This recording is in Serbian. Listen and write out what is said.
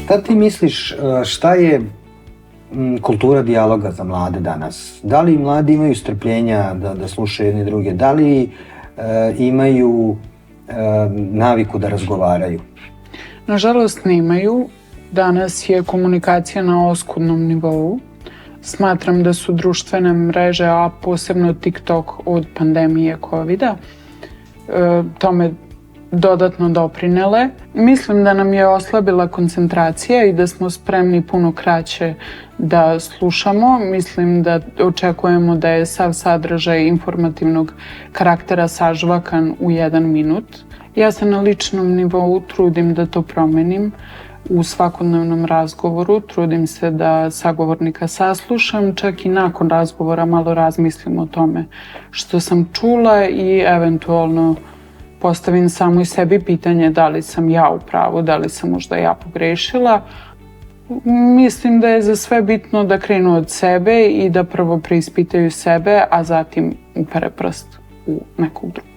Šta ti misliš, šta je kultura dijaloga za mlade danas? Da li mladi imaju strpljenja da slušaju jedni druge? Da li imaju naviku da razgovaraju? Nažalost nemaju. Danas je komunikacija na oskudnom nivou. Smatram da su društvene mreže, a posebno TikTok od pandemije COVID-a, tome dodatno doprinele. Mislim da nam je oslabila koncentracija i da smo spremni puno kraće da slušamo. Mislim da očekujemo da je sav sadržaj informativnog karaktera sažvakan u 1 minut. Ja se na ličnom nivou trudim da to promenim u svakodnevnom razgovoru. Trudim se da sagovornika saslušam, čak i nakon razgovora malo razmislim o tome što sam čula i eventualno postavim samo i sebi pitanje da li sam ja u pravu, da li sam možda ja pogrešila. Mislim da je za sve bitno da krenu od sebe i da prvo preispitaju sebe, a zatim upere prst u nekog drugog.